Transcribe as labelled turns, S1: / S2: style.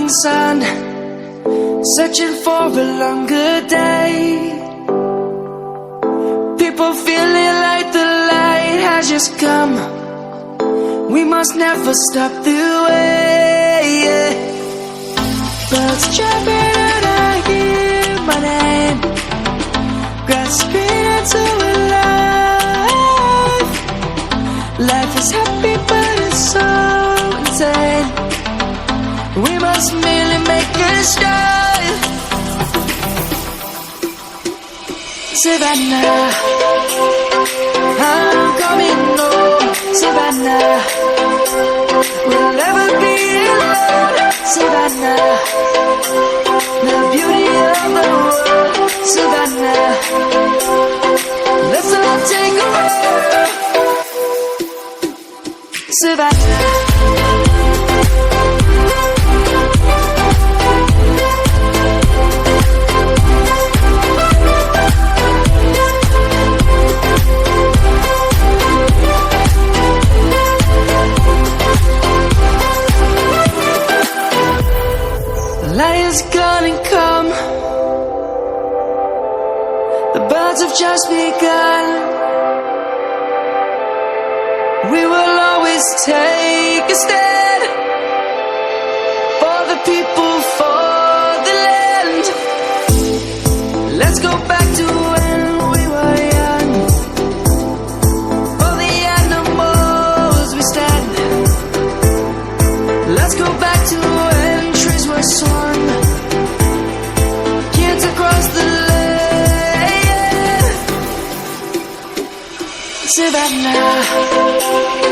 S1: morning sun, searching for a longer day. People feeling like the light has just come. We must never stop the way. Birds chirping and I hear my name, grasping into a life. Life is happy but it's so insane. We must merely make a start. Savannah, I'm coming home. Savannah, we'll never be alone. Savannah, the beauty of the world. Savannah, let's all take a walk. Savannah. Light is gonna come. The birds have just begun. We will always take a stand for the people, for the land. Let's go back to when we were young. For the animals we stand. Let's go back to when trees were swung, kids across the land. Savannah.